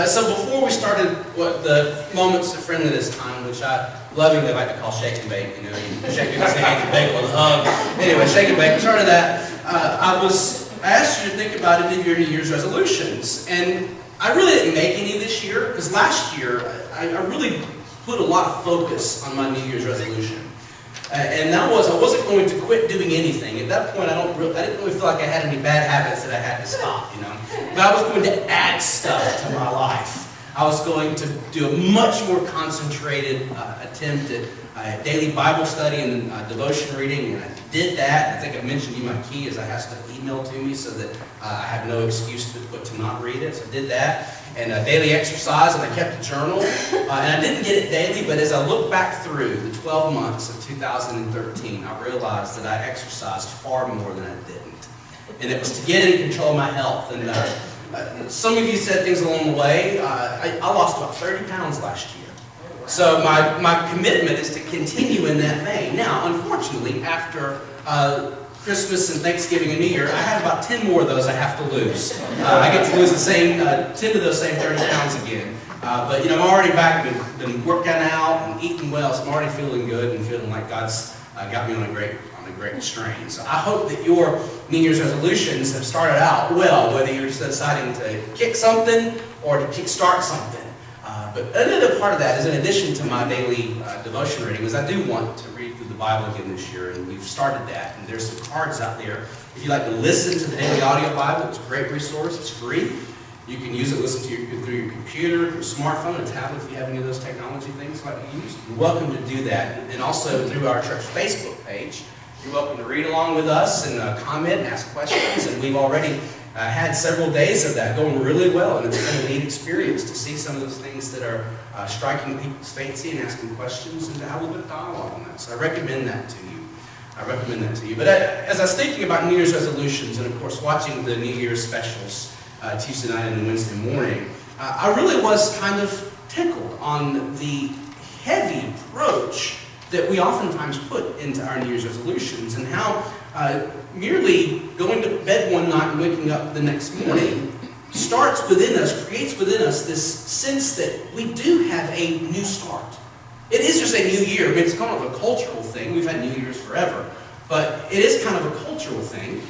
So before we started the Moments of Friendliness time, which I lovingly like to call shake and bake, you shake people's hands and bake with a hug. Anyway, shake and bake. We started that. I asked you to think about any of your New Year's resolutions, and I really didn't make any this year because last year I really put a lot of focus on my New Year's resolution. And that was, I wasn't going to quit doing anything. At that point, I didn't really feel like I had any bad habits that I had to stop, But I was going to add stuff to my life. I was going to do a much more concentrated attempt at daily Bible study and devotion reading, and I did that. I think I mentioned to you my key is I have stuff emailed to me so that I have no excuse to not read it. So I did that. And daily exercise, and I kept a journal. And I didn't get it daily, but as I look back through the 12 months of 2013, I realized that I exercised far more than I didn't. And it was to get in control of my health. And some of you said things along the way. I lost about 30 pounds last year. So my commitment is to continue in that vein. Now, unfortunately, after Christmas and Thanksgiving and New Year, I have about 10 more of those I have to lose. I get to lose the same 10 of those same 30 pounds again. But I'm already back, been working out and eating well, so I'm already feeling good and feeling like God's got me on a great strain. So I hope that your New Year's resolutions have started out well, whether you're just deciding to kick something or to kickstart something. But another part of that is, in addition to my daily devotion reading, is I do want to read through the Bible again this year, and we've started that. And there's some cards out there. If you'd like to listen to the Daily Audio Bible, it's a great resource. It's free. You can use it, listen to through your computer, your smartphone, a tablet, if you have any of those technology things like to use. You're welcome to do that. And also through our church Facebook page, you're welcome to read along with us and comment and ask questions. And we've already had several days of that going really well, and it's been a neat experience to see some of those things that are striking people's fancy and asking questions and to have a little bit of dialogue on that. So I recommend that to you. But as I was thinking about New Year's resolutions and, of course, watching the New Year's specials Tuesday night and Wednesday morning, I really was kind of tickled on the heavy approach that we oftentimes put into our New Year's resolutions, and how merely going to bed one night and waking up the next morning starts within us, creates within us this sense that we do have a new start. It is just a new year. I mean, it's kind of a cultural thing. We've had New Year's forever, but it is kind of a cultural thing.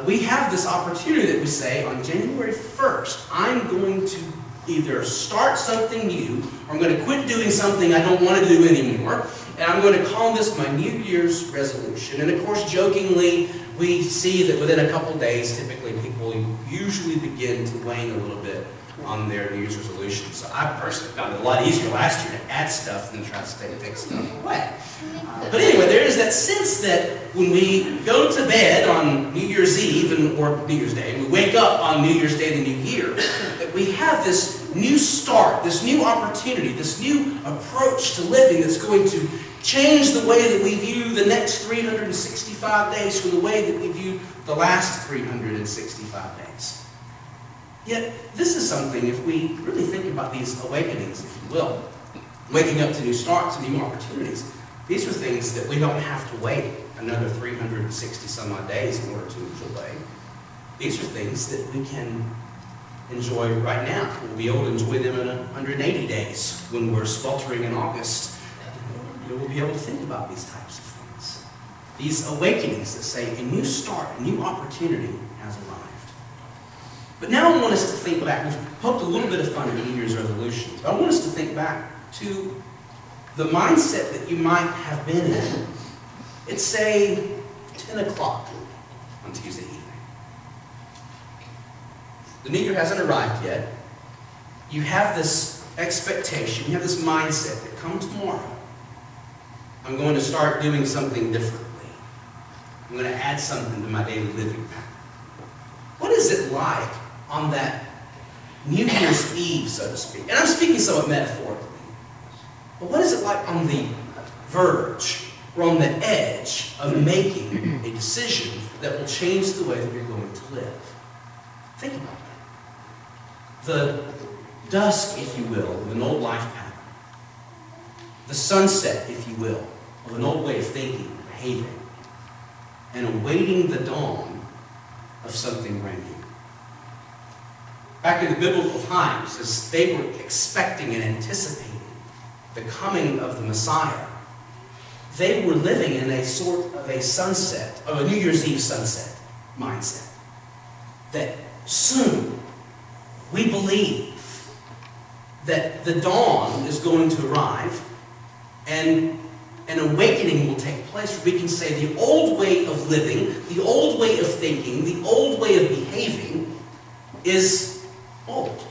We have this opportunity that we say on January 1st, I'm going to either start something new, or I'm going to quit doing something I don't want to do anymore, and I'm going to call this my New Year's resolution. And of course, jokingly, we see that within a couple days, typically people usually begin to wane a little bit on their New Year's resolutions. So I personally found it a lot easier last year to add stuff than try to take stuff away. But anyway, there is that sense that when we go to bed on New Year's Eve or New Year's Day, and we wake up on New Year's Day, the New Year, that we have this new start, this new opportunity, this new approach to living that's going to change the way that we view the next 365 days from the way that we view the last 365 days. Yet, this is something, if we really think about these awakenings, if you will, waking up to new starts and new opportunities, these are things that we don't have to wait another 360 some odd days in order to enjoy. These are things that we can enjoy right now. We'll be able to enjoy them in 180 days when we're sweltering in August. We'll be able to think about these types of things. These awakenings that say a new start, a new opportunity has arrived. But now I want us to think back. We've poked a little bit of fun at New Year's resolutions. But I want us to think back to the mindset that you might have been in. It's, say, 10 o'clock on Tuesday evening. The New Year hasn't arrived yet. You have this expectation, you have this mindset that come tomorrow, I'm going to start doing something differently. I'm going to add something to my daily living pattern. What is it like on that New Year's Eve, so to speak? And I'm speaking somewhat metaphorically. But what is it like on the verge, or on the edge of making a decision that will change the way that you're going to live? Think about that. The dusk, if you will, of an old life pattern. The sunset, if you will, of an old way of thinking, behaving, and awaiting the dawn of something brand new. back in the biblical times, as they were expecting and anticipating the coming of the Messiah, they were living in a sort of a sunset, of a New Year's Eve sunset mindset. That soon, we believe that the dawn is going to arrive and an awakening will take place where we can say the old way of living, the old way of thinking, the old way of behaving is old.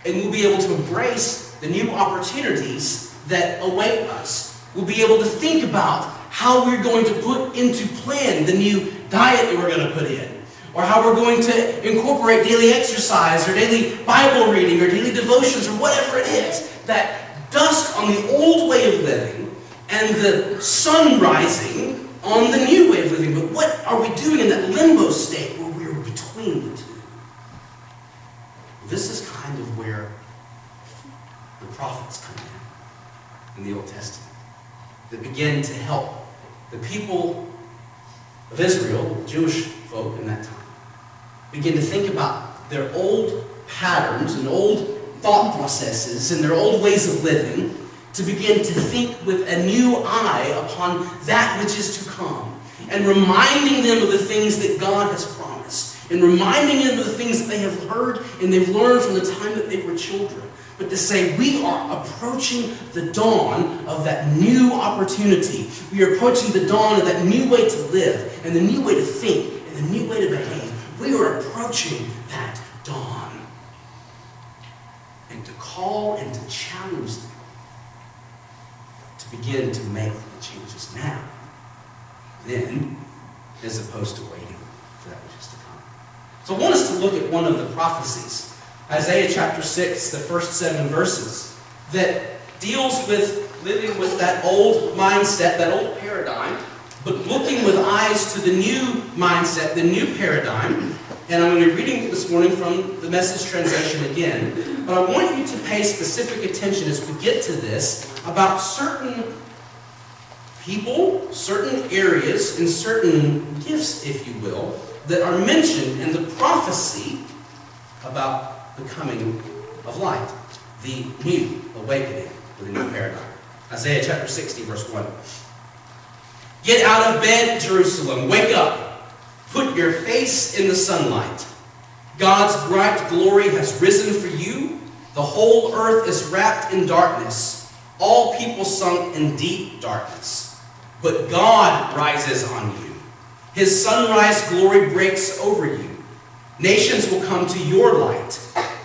And we'll be able to embrace the new opportunities that await us. We'll be able to think about how we're going to put into plan the new diet that we're going to put in, or how we're going to incorporate daily exercise, or daily Bible reading, or daily devotions, or whatever it is. That dusk on the old way of living and the sun rising on the new way of living. But what are we doing in that limbo state where we're between the two? This is kind of where the prophets come in the Old Testament, that begin to help the people of Israel, Jewish folk in that time, begin to think about their old patterns and old thought processes and their old ways of living, to begin to think with a new eye upon that which is to come, and reminding them of the things that God has promised, and reminding them of the things that they have heard and they've learned from the time that they were children. But to say, we are approaching the dawn of that new opportunity. We are approaching the dawn of that new way to live, and the new way to think, and the new way to behave. We are approaching that dawn. And to call and to challenge them to begin to make the changes now, then, as opposed to waiting for that which is to come. So I want us to look at one of the prophecies, Isaiah chapter 6, the first 7 verses, that deals with living with that old mindset, that old paradigm, but looking with eyes to the new mindset, the new paradigm. And I'm going to be reading this morning from the Message translation again. But I want you to pay specific attention as we get to this about certain people, certain areas, and certain gifts, if you will, that are mentioned in the prophecy about the coming of light, the new awakening, the new paradigm. Isaiah chapter 60, verse 1. Get out of bed, Jerusalem. Wake up. Put your face in the sunlight. God's bright glory has risen for you. The whole earth is wrapped in darkness. All people sunk in deep darkness. But God rises on you. His sunrise glory breaks over you. Nations will come to your light.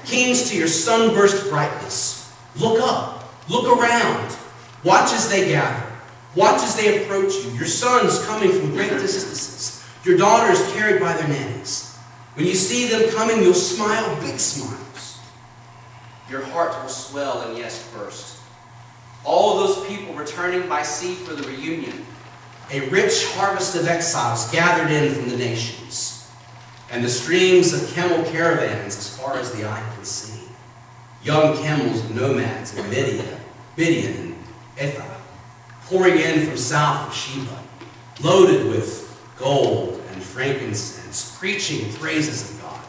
Kings to your sunburst brightness. Look up. Look around. Watch as they gather. Watch as they approach you. Your sons coming from great distances. Your daughters carried by their nannies. When you see them coming, you'll smile big smiles. Your heart will swell and yes, burst. All of those people returning by sea for the reunion. A rich harvest of exiles gathered in from the nations. And the streams of camel caravans as far as the eye can see. Young camels and nomads in Midian and Ephah, pouring in from south of Sheba, loaded with gold and frankincense, preaching praises of God.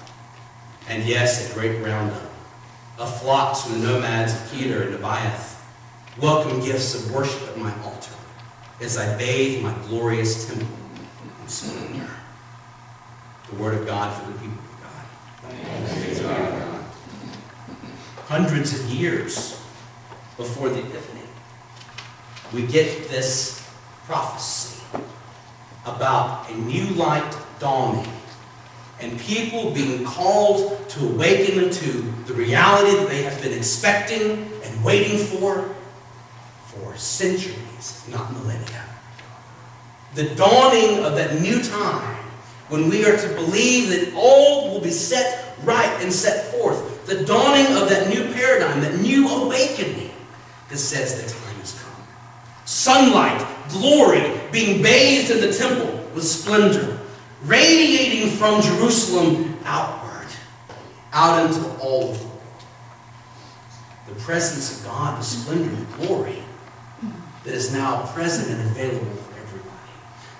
And yes, a great roundup of flocks from the nomads of Kedar and Nebaioth, welcome gifts of worship at my altar as I bathe my glorious temple in splendor. The word of God for the people of God. Thanks be to God. Hundreds of years before the Epiphany, we get this prophecy about a new light dawning and people being called to awaken into the reality that they have been expecting and waiting for centuries, if not millennia. The dawning of that new time when we are to believe that all will be set right and set forth. The dawning of that new paradigm, that new awakening that says the time has come. Sunlight, glory, being bathed in the temple with splendor, radiating from Jerusalem outward, out into all of the world. The presence of God, the splendor and glory that is now present and available for everybody.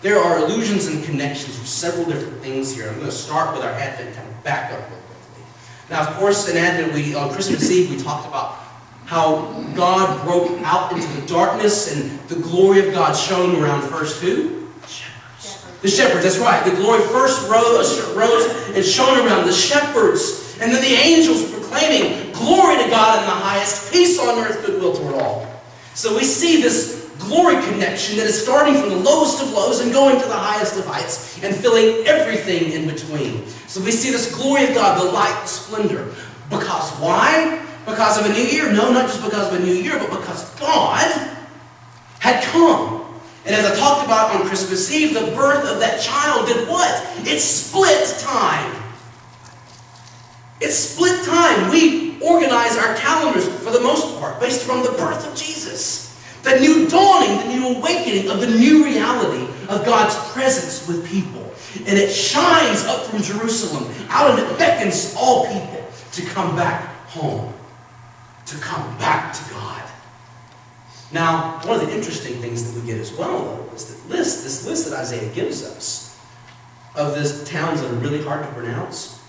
There are allusions and connections with several different things here. I'm going to start with our Advent, kind of back up real quickly. Now, of course, in Advent, on Christmas Eve, we talked about how God broke out into the darkness and the glory of God shone around first who? Shepherds. The shepherds, that's right. The glory first rose and shone around the shepherds. And then the angels proclaiming, glory to God in the highest, peace on earth, goodwill toward all. So we see this glory connection that is starting from the lowest of lows and going to the highest of heights and filling everything in between. So we see this glory of God, the light, the splendor. Because why? Because of a new year? No, not just because of a new year, but because God had come. And as I talked about on Christmas Eve, the birth of that child did what? It split time. It split time. We organize our calendars, for the most part, based upon the birth of Jesus. The new dawning, the new awakening of the new reality of God's presence with people. And it shines up from Jerusalem out and it beckons all people to come back home. To come back to God. Now, one of the interesting things that we get as well, though, is that this list that Isaiah gives us of these towns that are really hard to pronounce.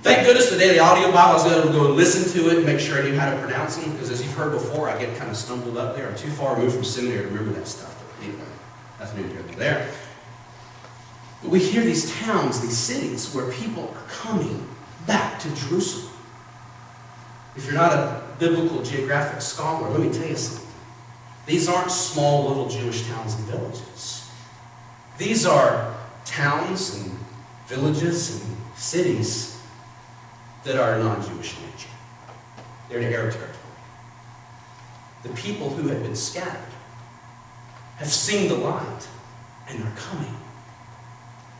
Thank goodness for the Daily Audio Bible. I was able to go and listen to it and make sure I knew how to pronounce them, because as you've heard before, I get kind of stumbled up there. I'm too far removed from seminary to remember that stuff. But anyway, that's neither here nor there. But we hear these towns, these cities, where people are coming back to Jerusalem. If you're not a biblical geographic scholar, let me tell you something. These aren't small little Jewish towns and villages. These are towns and villages and cities that are non-Jewish in nature. They're in Arab territory. The people who have been scattered have seen the light, and they're coming.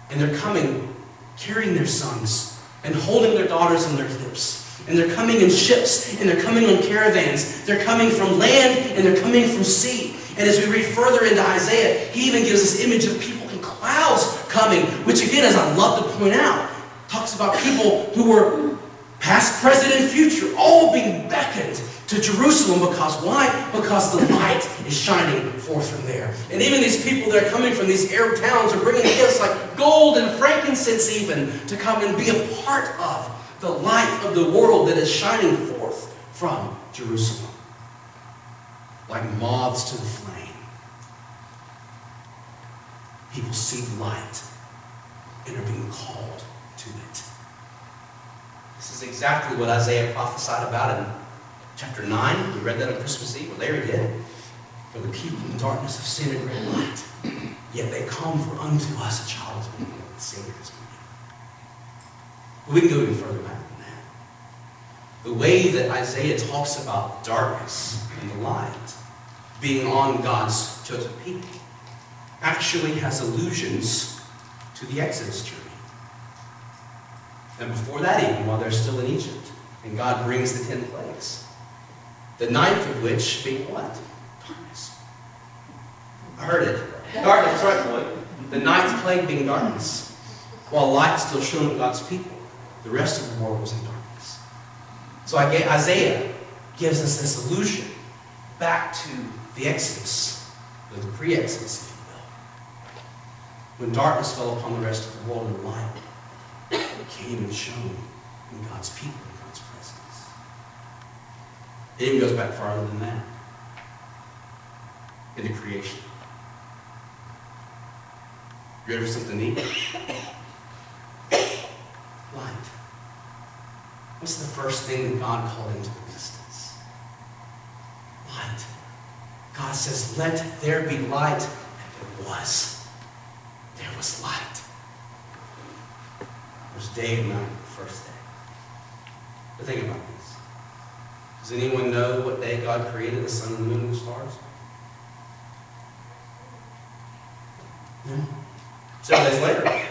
And they're coming carrying their sons and holding their daughters on their hips. And they're coming in ships, and they're coming on caravans. They're coming from land, and they're coming from sea. And as we read further into Isaiah, he even gives this image of people in clouds coming, which again, as I love to point out, talks about people who were past, present, and future, all being beckoned to Jerusalem. Because why? Because the light is shining forth from there. And even these people that are coming from these Arab towns are bringing gifts like gold and frankincense even to come and be a part of the light of the world that is shining forth from Jerusalem. Like moths to the flame. People see the light and are being called to it. This is exactly what Isaiah prophesied about in chapter 9. We read that on Christmas Eve. Well, there he did. For the people in darkness have seen a great light. Yet they come, for unto us a child is born, a Savior is born. We can go even further back than that. The way that Isaiah talks about darkness and the light being on God's chosen people actually has allusions to the Exodus journey. And before that even, while they're still in Egypt, and God brings the 10 plagues. The ninth of which being what? Darkness. I heard it. Darkness, right, Floyd? The ninth plague being darkness. While light still shone to God's people, the rest of the world was in darkness. So Isaiah gives us this allusion back to the Exodus, or the pre-Exodus, if you will. When darkness fell upon the rest of the world and light came and shone in God's people, in God's presence. It even goes back farther than that. Into creation. You ready for something neat? Light. What's the first thing that God called into existence? Light. God says, let there be light. And there was. There was light. It was day and night, the first day. But think about this. Does anyone know what day God created the sun and the moon and the stars? No. 7 days later.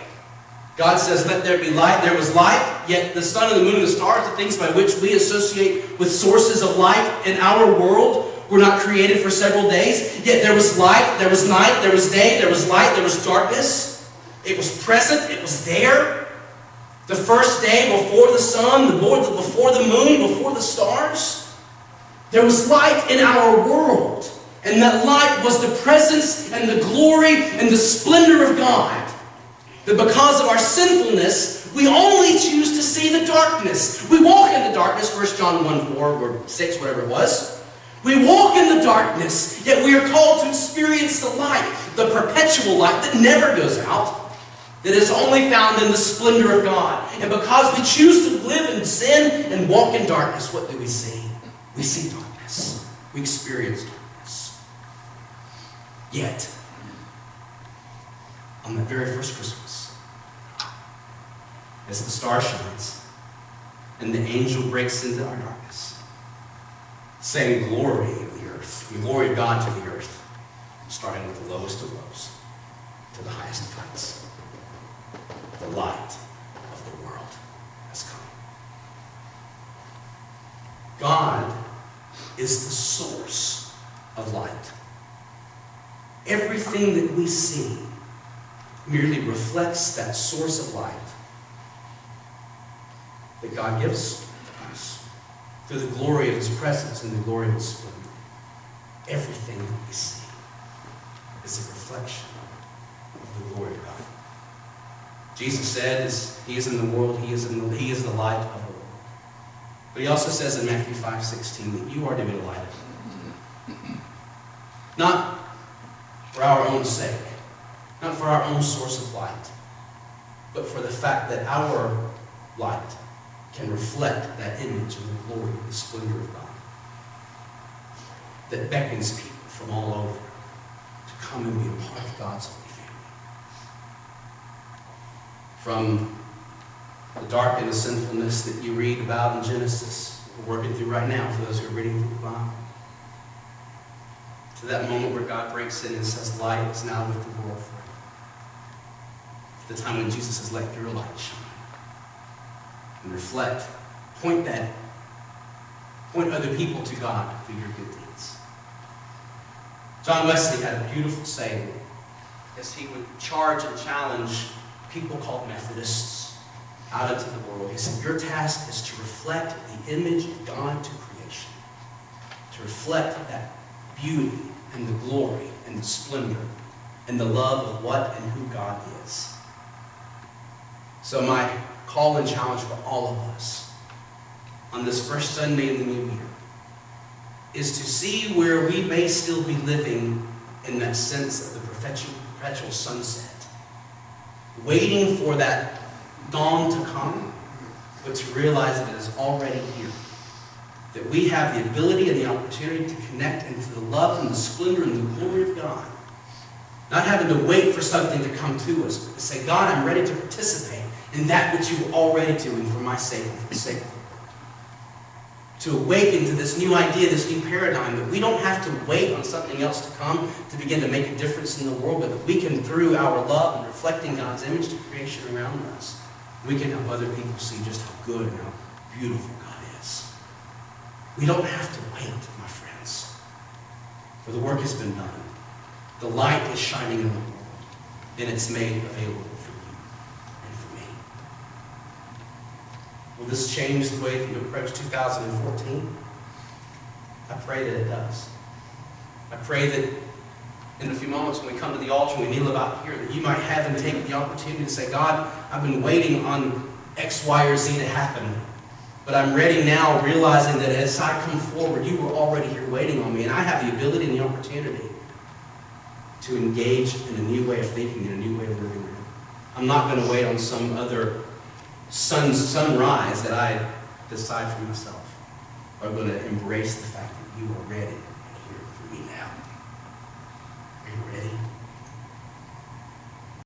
God says, let there be light. There was light, yet the sun and the moon and the stars, the things by which we associate with sources of light in our world, were not created for several days. Yet there was light, there was night, there was day, there was light, there was darkness. It was present, it was there. The first day before the sun, before the moon, before the stars, there was light in our world. And that light was the presence and the glory and the splendor of God. That because of our sinfulness, We only choose to see the darkness. We walk in the darkness, 1 John 1:4 or 6, whatever it was. We walk in the darkness, yet we are called to experience the light, the perpetual light that never goes out, that is only found in the splendor of God. And because we choose to live in sin and walk in darkness, what do we see? We see darkness. We experience darkness. Yet, on the very first Christmas, as the star shines and the angel breaks into our darkness, saying glory of the earth, the glory of God to the earth, starting with the lowest of lows to the highest of heights. The light of the world has come. God is the source of light. Everything that we see merely reflects that source of light that God gives us through the glory of His presence and the glory of His splendor. Everything that we see is a reflection of the glory of God. Jesus said, as He is in the world, He is the light of the world. But He also says in Matthew 5:16 that you are to be the light of the world. Not for our own sake, not for our own source of light, but for the fact that our light can reflect that image of the glory and the splendor of God that beckons people from all over to come and be a part of God's holy family. From the dark and the sinfulness that you read about in Genesis, we're working through right now for those who are reading through the Bible, to that moment where God breaks in and says, light is now with the world forever. The time when Jesus says, let your light shine. And reflect, point other people to God through your good deeds. John Wesley had a beautiful saying as he would charge and challenge people called Methodists out into the world. He said, your task is to reflect the image of God to creation, to reflect that beauty and the glory and the splendor and the love of what and who God is. So my call and challenge for all of us on this first Sunday in the new year is to see where we may still be living in that sense of the perpetual sunset, waiting for that dawn to come, but to realize that it is already here. That we have the ability and the opportunity to connect into the love and the splendor and the glory of God. Not having to wait for something to come to us, but to say, God, I'm ready to participate in that which you are already doing for my sake and for the sake of the world. To awaken to this new idea, this new paradigm, that we don't have to wait on something else to come to begin to make a difference in the world, but that we can, through our love and reflecting God's image to creation around us, we can help other people see just how good and how beautiful God is. We don't have to wait, my friends, for the work has been done. The light is shining in the world, and it's made available for you and for me. Will this change the way that you approach 2014? I pray that it does. I pray that in a few moments when we come to the altar and we kneel about here, that you might have and take the opportunity to say, God, I've been waiting on X, Y, or Z to happen. But I'm ready now, realizing that as I come forward, you were already here waiting on me. And I have the ability and the opportunity to engage in a new way of thinking, in a new way of living. I'm not going to wait on some other sunrise that I decide for myself. I'm going to embrace the fact that you are ready and here for me now.